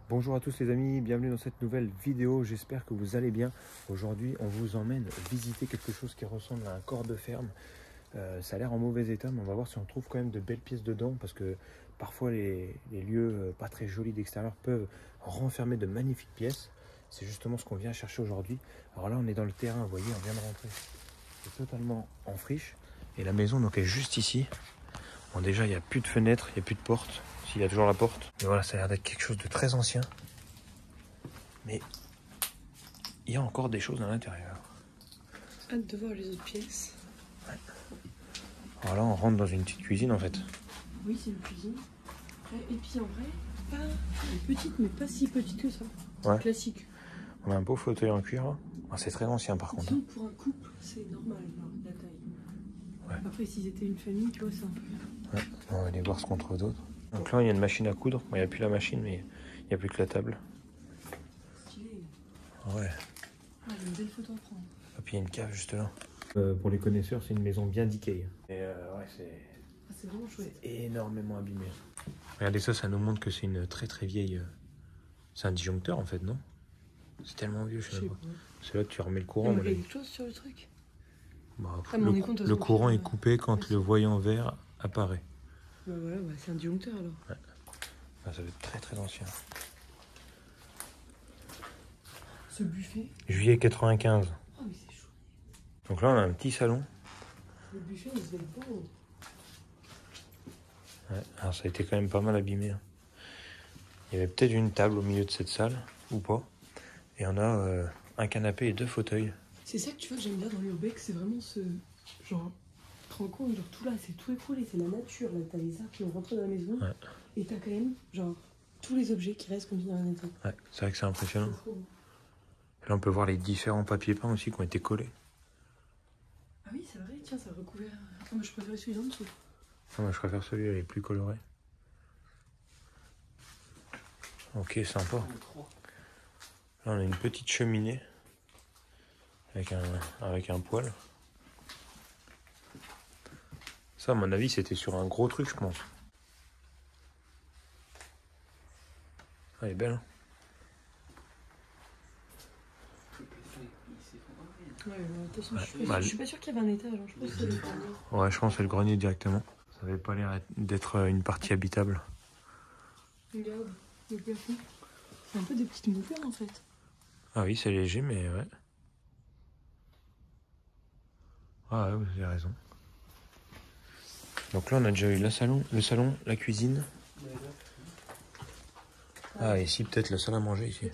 Bonjour à tous les amis, bienvenue dans cette nouvelle vidéo, j'espère que vous allez bien. Aujourd'hui on vous emmène visiter quelque chose qui ressemble à un corps de ferme. Ça a l'air en mauvais état, mais on va voir si on trouve quand même de belles pièces dedans, parce que parfois les lieux pas très jolis d'extérieur peuvent renfermer de magnifiques pièces. C'est justement ce qu'on vient chercher aujourd'hui. Alors là on est dans le terrain, vous voyez, on vient de rentrer. C'est totalement en friche, et la maison donc est juste ici. Bon, déjà il n'y a plus de fenêtres, il n'y a plus de porte. S'il y a toujours la porte. Mais voilà, ça a l'air d'être quelque chose de très ancien. Mais il y a encore des choses à l'intérieur. Hâte de voir les autres pièces. Ouais. Alors là, on rentre dans une petite cuisine en fait. Oui, c'est une cuisine. Et puis en vrai, pas petite, mais pas si petite que ça. C'est classique. On a un beau fauteuil en cuir. Ah, c'est très ancien par contre. Pour un couple, c'est normal, genre, la taille. Ouais. Après, s'ils étaient une famille, tu vois, c'est un peu... Ouais. On va aller voir ce qu'on trouve d'autre. Donc là, il y a une machine à coudre. Bon, il n'y a plus la machine, mais il n'y a plus que la table. Stylé. Ouais. Ah, il y a une belle photo à prendre. Et puis il y a une cave juste là. Pour les connaisseurs, c'est une maison bien decay. Et ouais, c'est vraiment chouette. Énormément abîmé. Regardez ça, ça nous montre que c'est une très très vieille... C'est un disjoncteur en fait, non? C'est tellement vieux, je sais pas. C'est là que tu remets le courant. Il y a quelque chose sur le truc. Bah, le courant est coupé quand le voyant vert apparaît. Bah voilà, bah, c'est un disjoncteur alors. Ouais. Ah, ça va être très très ancien. Ce buffet. Juillet 95. Oh mais c'est chou. Donc là on a un petit salon. Le buffet il se fait beau. Ouais. Alors ça a été quand même pas mal abîmé. Il y avait peut-être une table au milieu de cette salle, ou pas. Et on a un canapé et 2 fauteuils. C'est ça que tu vois que j'aime bien dans l'urbex, c'est vraiment ce... Genre, tu te rends compte, genre tout là, c'est tout écroulé, c'est la nature, là, t'as les arbres qui vont rentrer dans la maison. Ouais. Et t'as quand même, genre, tous les objets qui restent comme dans un état. Ouais, c'est vrai que c'est impressionnant. Là on peut voir les différents papiers peints aussi qui ont été collés. Ah oui, c'est vrai, tiens, ça a recouvert... Ah, mais je préfère celui en dessous. Ah, moi je préfère celui-là, il est plus coloré. Ok, sympa. Là, on a une petite cheminée avec un poêle. Ça, à mon avis, c'était sur un gros truc, je pense. Ah, elle est belle. Hein. Ouais, attention, je suis pas sûr qu'il y avait un étage. Hein. Je pense que c'est le grenier. Ouais, je pense que c'est le grenier directement. Ça avait pas l'air d'être une partie habitable. Regarde, le plafond. C'est un peu des petites moulures en fait. Ah oui, c'est léger, mais ouais. Ah ouais, vous avez raison. Donc là, on a déjà eu le salon, la cuisine. Ah, et ici, peut-être la salle à manger, ici.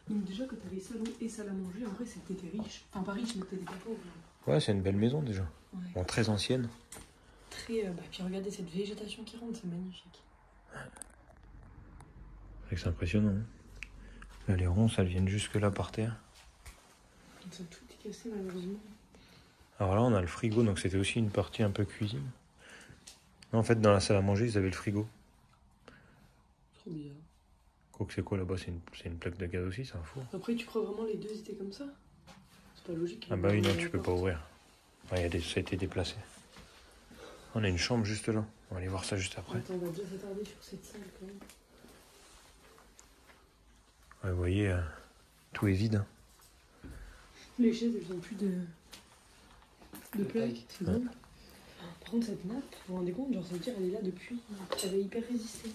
Donc déjà, quand t'avais salon et salle à manger, en vrai, c'était t'es riche. Enfin, pas riche, mais t'étais pas pauvre. Ouais, c'est une belle maison, déjà. Ouais. Bon, très ancienne. Très... puis regardez cette végétation qui rentre, c'est magnifique. C'est impressionnant. Hein. Là, les ronces, elles viennent jusque là par terre. Donc ça tout est cassé, malheureusement. Alors là, on a le frigo, donc c'était aussi une partie un peu cuisine. Non, en fait, dans la salle à manger, ils avaient le frigo. Trop bizarre. Quoique c'est quoi là-bas? C'est une plaque de gaz aussi, c'est un four. Après, tu crois vraiment les deux étaient comme ça? C'est pas logique. Ah bah oui, non, tu peux pas ouvrir. Ouais, ça a été déplacé. On a une chambre juste là. On va aller voir ça juste après. Attends, on va déjà s'attarder sur cette salle quand même. Ouais, vous voyez, tout est vide. Hein. Les chaises, elles ont plus de plaques, c'est dingue. Par contre, cette nappe, vous vous rendez compte, genre ça veut dire elle est là depuis. Elle avait hyper résisté.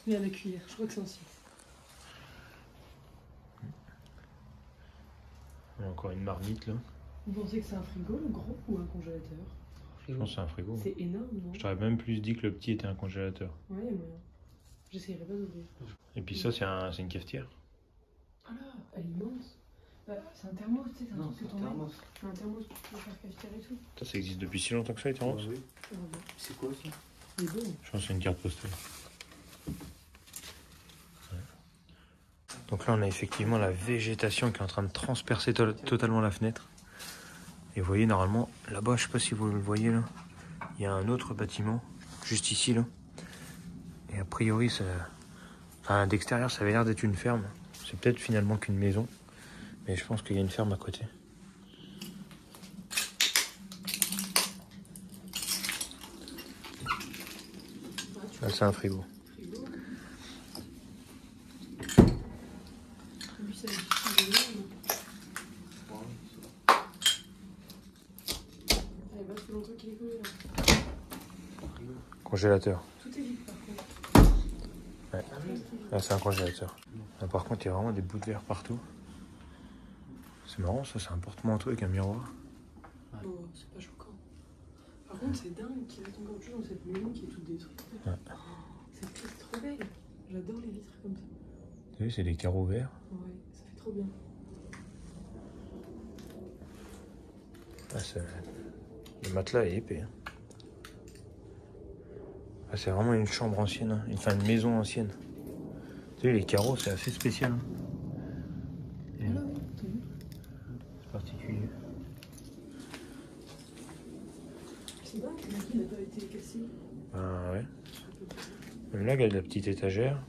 Mais à la cuillère, je crois que c'est ancien. On a encore une marmite là. Vous pensez que c'est un frigo, le gros, ou un congélateur? Je pense que c'est un frigo. C'est énorme, non? Je t'aurais même plus dit que le petit était un congélateur. Ouais, mais j'essayerai pas d'ouvrir. Et puis ça, c'est une cafetière. Ah là, elle est immense. C'est un thermos, tu sais, c'est un truc que t'en mets. C'est un thermos pour faire cafetière et tout. Ça existe depuis si longtemps que ça, les thermos? Oui. C'est quoi ça? Il est beau. Je pense que c'est une carte postale. Donc là, on a effectivement la végétation qui est en train de transpercer totalement la fenêtre. Et vous voyez, normalement, là-bas, je sais pas si vous le voyez là, il y a un autre bâtiment, juste ici là. Et a priori, enfin, d'extérieur, ça avait l'air d'être une ferme. C'est peut-être finalement qu'une maison, mais je pense qu'il y a une ferme à côté. Là, c'est un frigo. congélateur. Tout est vide par contre. Ouais. Là, c'est un congélateur. Là, par contre, il y a vraiment des bouts de verre partout. C'est marrant, ça, c'est un porte-manteau avec un miroir. Bon, c'est pas choquant. Par contre, c'est dingue qu'il reste encore autre chose dans cette maison qui est toute détruite. Ouais. Oh, cette pièce est trop belle. J'adore les vitres comme ça. T'as vu, c'est des carreaux verts. Ouais, ça fait trop bien. Ah, le matelas est épais. Hein. Ah, c'est vraiment une chambre ancienne, hein. Enfin une maison ancienne. Tu sais, les carreaux, c'est assez spécial. Hein. Et, Ah là, oui, t'as vu. c'est particulier. C'est dingue que la ville n'a pas été cassée. Ah ouais. Même là, il y a de la petite étagère.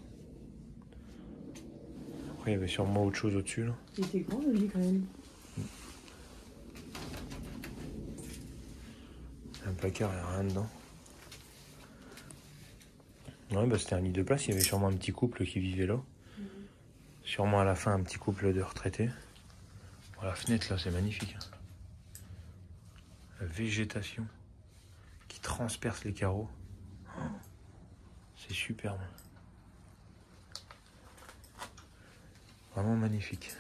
Après, il y avait sûrement autre chose au-dessus, là. Il était grand, le lit, quand même. Un placard, il n'y a rien dedans. Ouais, bah c'était un lit de place, il y avait sûrement un petit couple qui vivait là. Sûrement à la fin un petit couple de retraités. Bon, la fenêtre là, c'est magnifique. Hein. La végétation qui transperce les carreaux. Oh, c'est superbe. Vraiment magnifique.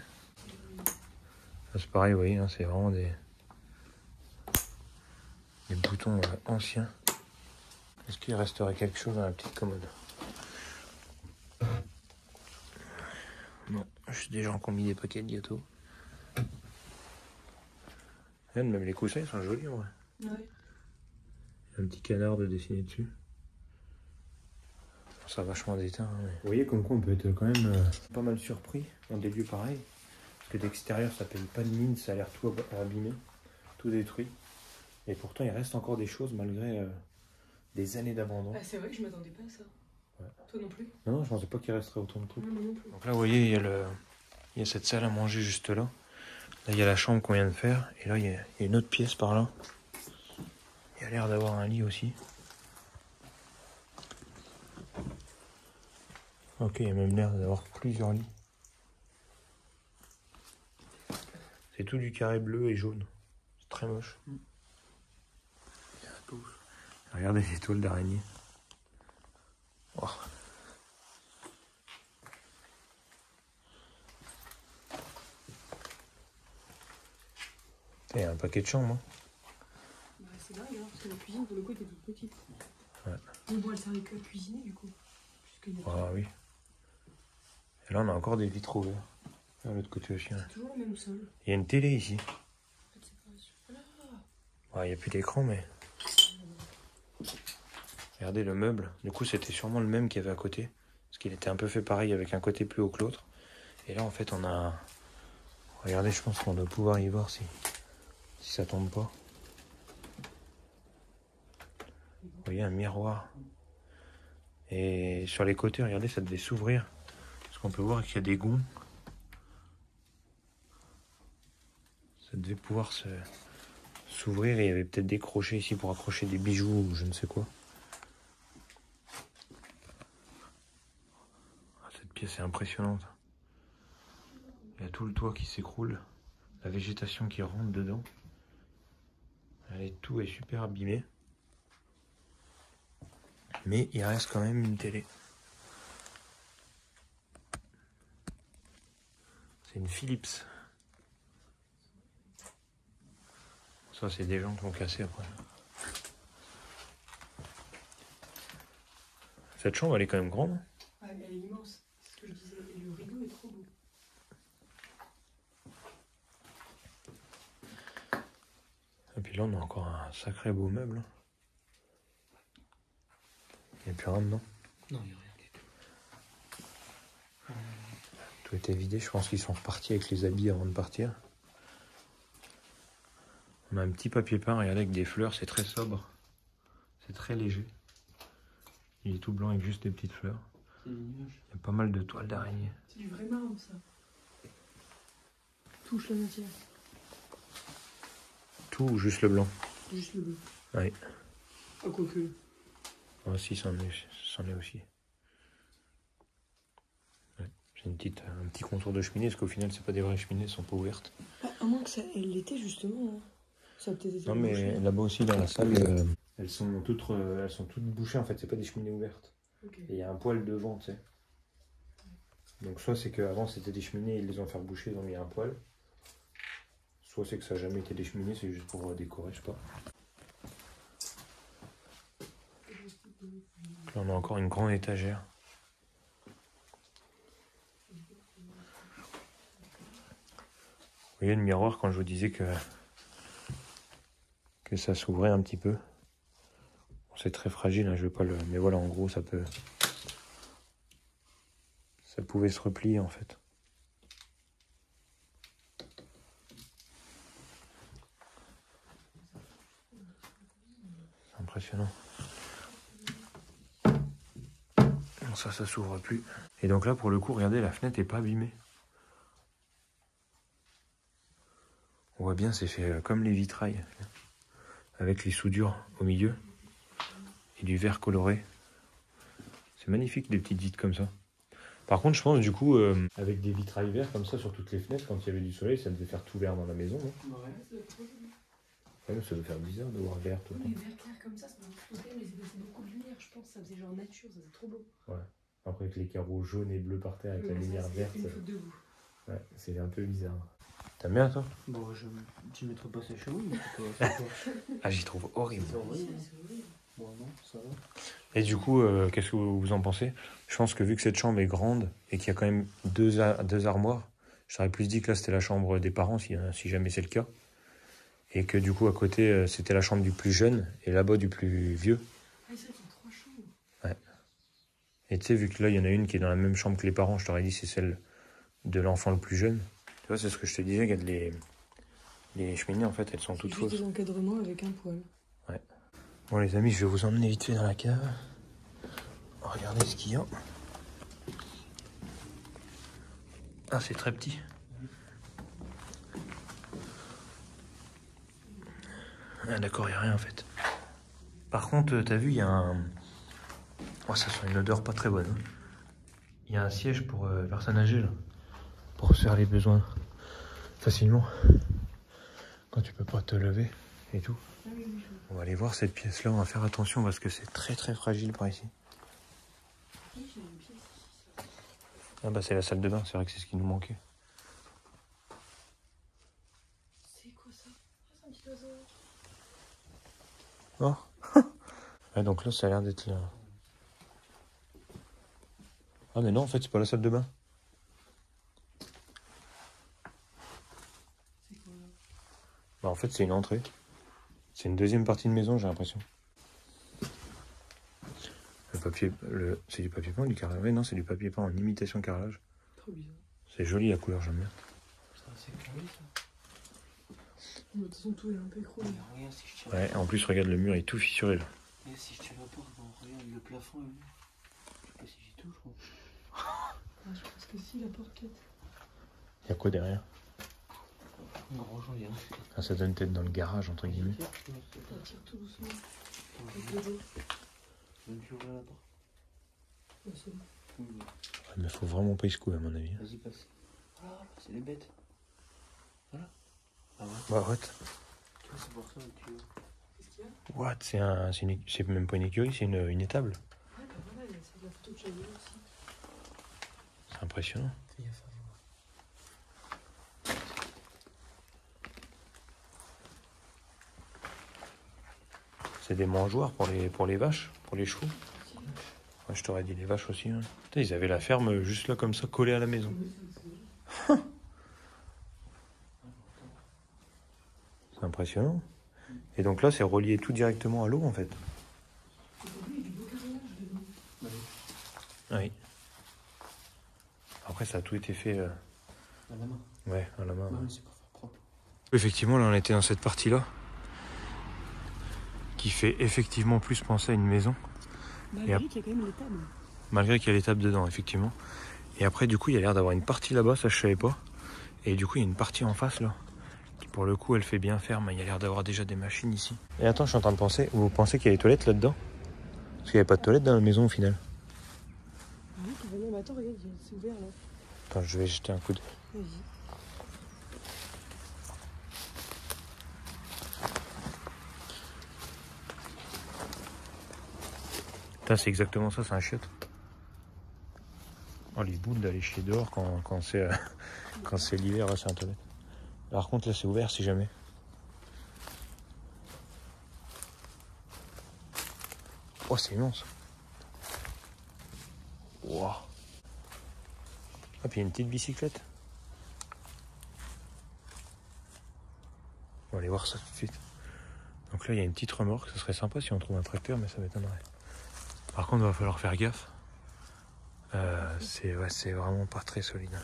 Ça, c'est pareil, vous voyez, hein, c'est vraiment des boutons anciens. Est-ce qu'il resterait quelque chose dans la petite commode? Non, juste des gens qui ont mis des paquets de gâteaux. Regarde, même les coussins ils sont jolis en vrai. Ouais. Un petit canard de dessiner dessus. Ça a vachement d'éteint. Hein, mais... Vous voyez comme quoi on peut être quand même pas mal surpris dans des lieux pareils. Parce que d'extérieur ça paye pas de mine, ça a l'air tout abîmé, tout détruit. Et pourtant il reste encore des choses malgré des années d'abandon. Ah, c'est vrai que je m'attendais pas à ça. Ouais. Toi non plus? Non, je pensais pas qu'il resterait autant de trucs. Non, moi non plus. Donc là vous voyez il y a cette salle à manger juste là. Là il y a la chambre qu'on vient de faire. Et là il y a une autre pièce par là. Il y a l'air d'avoir un lit aussi. Ok, il y a même l'air d'avoir plusieurs lits. C'est tout du carré bleu et jaune. C'est très moche. Regardez les toiles d'araignée. Oh. Il y a un paquet de chambres. Hein. Bah, c'est dingue, hein, parce que la cuisine, pour le coup, était toute petite. Ouais. Mais bon, elle servait que à cuisiner, du coup. Ah oui. Et là, on a encore des vitraux ouverts. De l'autre côté aussi. Hein. C'est toujours le même sol. Il y a une télé ici. En fait, c'est pas... Il n'y a plus d'écran, mais... Regardez le meuble. Du coup, c'était sûrement le même qu'il y avait à côté. Parce qu'il était un peu fait pareil, avec un côté plus haut que l'autre. Et là, en fait, on a... Regardez, je pense qu'on doit pouvoir y voir si ça tombe pas. Vous voyez, un miroir. Et sur les côtés, regardez, ça devait s'ouvrir. Parce qu'on peut voir qu'il y a des gonds. Ça devait pouvoir s'ouvrir et il y avait peut-être des crochets ici pour accrocher des bijoux ou je ne sais quoi. Ah, cette pièce est impressionnante. Il y a tout le toit qui s'écroule. La végétation qui rentre dedans. Tout est super abîmé. Mais il reste quand même une télé. C'est une Philips. Ça, c'est des gens qui ont cassé après. Cette chambre, elle est quand même grande. Ah, elle est immense. C'est ce que je disais. Et le rideau est trop beau. Et puis là, on a encore un sacré beau meuble. Il n'y a plus rien dedans. Non, il n'y a rien du tout. Tout était vidé. Je pense qu'ils sont repartis avec les habits avant de partir. On a un petit papier peint, regardez, avec des fleurs. C'est très sobre. C'est très léger. Il est tout blanc avec juste des petites fleurs. C'est des nuages. Il y a pas mal de toiles d'araignée. C'est du vrai marbre, ça. Touche la matière. Tout ou juste le blanc? Juste le bleu. Oui. Ah, quoique. Ah si, c'en est aussi. Ouais. J'ai un petit contour de cheminée, parce qu'au final, c'est pas des vraies cheminées, elles sont pas ouvertes. Ah, à moins que ça, elle l'était justement. Hein. Ça a peut-être été Non, mais embauché. là-bas aussi, dans la salle, elles sont toutes bouchées en fait, c'est pas des cheminées ouvertes. Okay. Et il y a un poêle devant, tu sais. Donc soit c'est qu'avant c'était des cheminées, ils les ont fait boucher, donc il y a un poêle. Soit c'est que ça n'a jamais été des cheminées, c'est juste pour décorer, je sais pas. Là on a encore une grande étagère. Vous voyez le miroir quand je vous disais que ça s'ouvrait un petit peu. Bon, c'est très fragile, hein, je veux pas le. Mais voilà, en gros ça pouvait se replier en fait. C'est impressionnant. Bon, ça s'ouvre plus. Et donc là pour le coup, regardez, la fenêtre est pas abîmée. On voit bien, c'est fait comme les vitrailles, avec les soudures au milieu et du verre coloré. C'est magnifique, des petites vitres comme ça. Par contre, je pense du coup, avec des vitrailles verts comme ça sur toutes les fenêtres, quand il y avait du soleil, ça devait faire tout vert dans la maison. Non ouais, ça devait faire bizarre de voir vert tout le temps. Les verts clairs comme ça m'a flotté, mais c'est beaucoup de lumière, je pense. Ça faisait genre nature, ça faisait trop beau. Ouais. Après, avec les carreaux jaunes et bleus par terre, avec la lumière verte. Une faute de goût. Ouais, c'est un peu bizarre. T'aimes bien, toi? Bon, tu mettrais pas ça chez moi, mais c'est quoi? Ah, j'y trouve horrible. C'est horrible. Bon, non, ça va. Et du coup, qu'est-ce que vous en pensez? Je pense que vu que cette chambre est grande et qu'il y a quand même deux armoires, j'aurais plus dit que là c'était la chambre des parents, si jamais c'est le cas. Et que du coup, à côté, c'était la chambre du plus jeune et là-bas du plus vieux. Ah, ça, il y a 3 chambres. Ouais. Et tu sais, vu que là, il y en a une qui est dans la même chambre que les parents, je t'aurais dit c'est celle de l'enfant le plus jeune. Tu vois, c'est ce que je te disais, regarde les cheminées, en fait, elles sont toutes fausses. Juste des encadrements avec un poêle. Ouais. Bon, les amis, je vais vous emmener vite fait dans la cave. Regardez ce qu'il y a. Ah, c'est très petit. Ah, d'accord, il n'y a rien en fait. Par contre, t'as vu, il y a un... Oh, ça sent une odeur pas très bonne. Hein. Il y a un siège pour personnes âgées, là. Pour se faire les besoins facilement. Quand tu peux pas te lever et tout. On va aller voir cette pièce-là, on va faire attention parce que c'est très très fragile par ici. Ah bah c'est la salle de bain, c'est vrai que c'est ce qui nous manquait. C'est quoi ça? Ah, c'est un petit oiseau. Oh. Ouais, donc là ça a l'air d'être là. Ah mais non, en fait c'est pas la salle de bain. C'est quoi là? Bah en fait c'est une entrée. C'est une deuxième partie de maison, j'ai l'impression. Le papier, c'est du papier peint ou du carrelage? Ouais, non, c'est du papier peint en imitation carrelage. Trop bizarre. C'est joli la couleur, j'aime bien. C'est curieux ça. De toute façon, tout est un peu écroulé. Regarde si je tiens. Ouais, en plus regarde le mur, il est tout fissuré là. Regarde si je tiens la porte, bon, regarde le plafond. Je sais pas si j'y touche. Moi. Ah, je pense que si, la porte peut-être. Il y a quoi derrière? Non, j'en ai rien. Ah, ça donne peut-être dans le garage entre guillemets. On tire tout doucement. Avec le dos. Même si ouvrir la porte. Ouais, c'est bon. Ouais, mais faut vraiment pas y secouer à mon avis. Vas-y, passe. Voilà, c'est les bêtes. Voilà. Ah ouais. Bah arrête. Tu vois, c'est pour ça que tu. Qu'est-ce qu'il y a? What? C'est même pas une écurie, c'est une étable. Ouais, bah voilà, il y a de la photo de Chagall aussi. C'est impressionnant. Fais gaffe à voir. C'est des mangeoires pour les vaches, pour les chevaux. Ouais, je t'aurais dit les vaches aussi. Hein. Putain, ils avaient la ferme juste là comme ça, collée à la maison. C'est impressionnant. Et donc là, c'est relié tout directement à l'eau en fait. Oui. Après, ça a tout été fait. À la main. Ouais, à la main. Ouais, Ouais. mais c'est pour faire propre. Effectivement, là, on était dans cette partie-là, qui fait effectivement plus penser à une maison, Malgré qu'il y a quand même l'étable. malgré qu'il y a l'étable dedans, effectivement. Et après, du coup, il y a l'air d'avoir une partie là-bas, ça je savais pas. Et du coup, il y a une partie en face là, qui pour le coup, elle fait bien ferme. Il y a l'air d'avoir déjà des machines ici. Et attends, je suis en train de penser, vous pensez qu'il y a des toilettes là-dedans? Parce qu'il n'y avait pas de toilettes dans la maison au final. Ah oui, carrément, mais attends, regarde, c'est ouvert là. Attends, je vais jeter un coup d'œil. Vas-y. Putain, c'est exactement ça, c'est un chiotte. Oh, les boules d'aller chier dehors quand c'est quand c'est l'hiver, c'est un toilette. Par contre, là, c'est ouvert si jamais. Oh, c'est immense. Wow. Ah, puis il y a une petite bicyclette. On va aller voir ça tout de suite. Donc là, il y a une petite remorque. Ce serait sympa si on trouve un tracteur, mais ça m'étonnerait. Par contre, il va falloir faire gaffe. C'est vraiment pas très solide.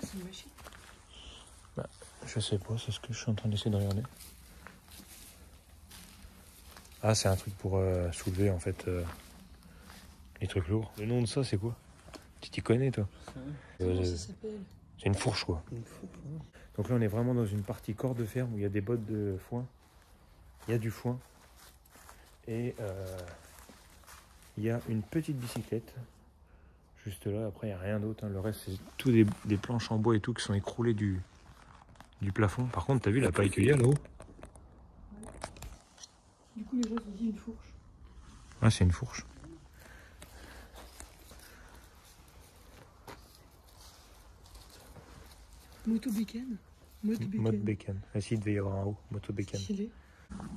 C'est une machine. Bah, je sais pas, c'est ce que je suis en train d'essayer de regarder. Ah, c'est un truc pour soulever en fait les trucs lourds. Le nom de ça, c'est quoi? Tu t'y connais, toi? Comment ça s'appelle? C'est une fourche, quoi. Une fourche, ouais. Donc là, on est vraiment dans une partie corps de ferme où il y a des bottes de foin. Il y a du foin. Et il y a une petite bicyclette. Juste là, après, il n'y a rien d'autre. Hein. Le reste, c'est tout des planches en bois et tout qui sont écroulées du plafond. Par contre, t'as vu la paille qu'il y a là-haut? Du coup, les gens se disent une fourche. Ouais, c'est une fourche. Moto bécane. Mode bécane. Ah, si, il devait y avoir en haut. Moto bécane. Stylé.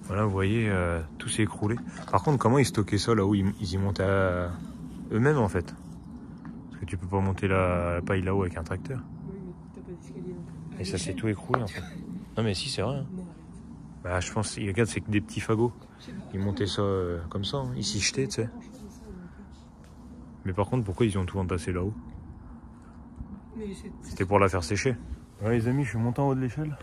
Voilà, vous voyez, tout s'est écroulé. Par contre, comment ils stockaient ça là-haut? Ils y montaient eux-mêmes en fait. Parce que tu peux pas monter la paille là-haut avec un tracteur. Oui, mais t'as pas d'escalier non plus. Et ça s'est tout écroulé en fait. Non mais si, c'est vrai. Hein. Non, arrête. Bah, je pense, regarde, c'est que des petits fagots. Je sais pas. Ils montaient ça comme ça, hein. Ils s'y jetaient, tu sais. Grand-chose de ça, donc, Mais par contre, pourquoi ils ont tout entassé là-haut? Mais C'était pour la faire sécher. Ouais, les amis, je suis monté en haut de l'échelle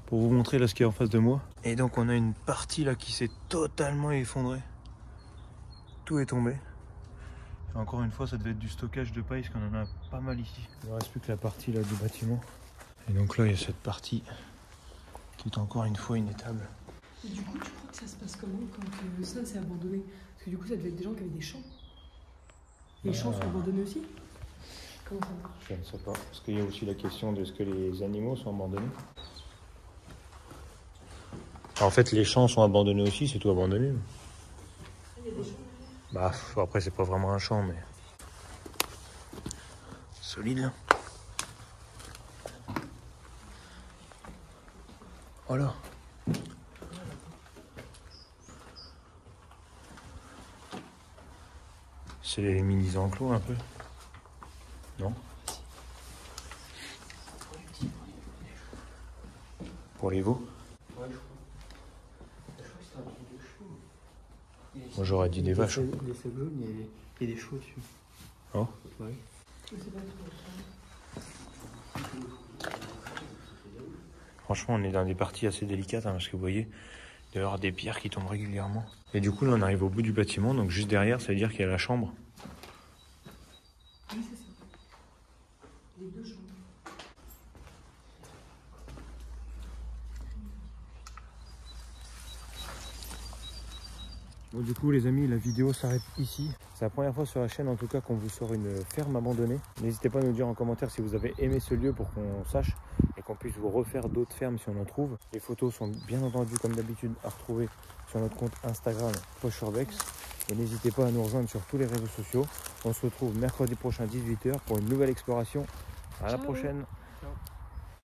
pour vous montrer là ce qu'il y a en face de moi. Et donc, on a une partie là qui s'est totalement effondrée. Tout est tombé. Et encore une fois, ça devait être du stockage de paille parce qu'on en a pas mal ici. Il ne reste plus que la partie là du bâtiment. Et donc là, il y a cette partie qui est encore une fois inétable. Et du coup, tu crois que ça se passe comment quand ça c'est abandonné? Parce que du coup, ça devait être des gens qui avaient des champs. Les champs sont abandonnés aussi? Comment ça marche? Je ne sais pas. Parce qu'il y a aussi la question de est-ce que les animaux sont abandonnés. En fait, les champs sont abandonnés aussi, c'est tout abandonné. Il y a des champs. Bah, après, c'est pas vraiment un champ, mais. Solide, là. Voilà. C'est les mini-enclos un peu. Non? Pour les veaux? Ouais, je crois. Je crois que c'était un truc de chevaux. Moi, j'aurais dit des vaches. Des sablots, il y a des chevaux dessus. Oh. Ouais. Je sais pas trop. Franchement, on est dans des parties assez délicates, hein, parce que vous voyez, il doit y avoir des pierres qui tombent régulièrement. Et du coup, là, on arrive au bout du bâtiment, donc juste derrière, ça veut dire qu'il y a la chambre. Oui, c'est ça. Les deux chambres. Bon, du coup, les amis, la vidéo s'arrête ici. C'est la première fois sur la chaîne, en tout cas, qu'on vous sort une ferme abandonnée. N'hésitez pas à nous dire en commentaire si vous avez aimé ce lieu pour qu'on sache et qu'on puisse vous refaire d'autres fermes si on en trouve. Les photos sont bien entendu, comme d'habitude, à retrouver sur notre compte Instagram Poche Urbex. Et n'hésitez pas à nous rejoindre sur tous les réseaux sociaux. On se retrouve mercredi prochain 18 h pour une nouvelle exploration. À la prochaine.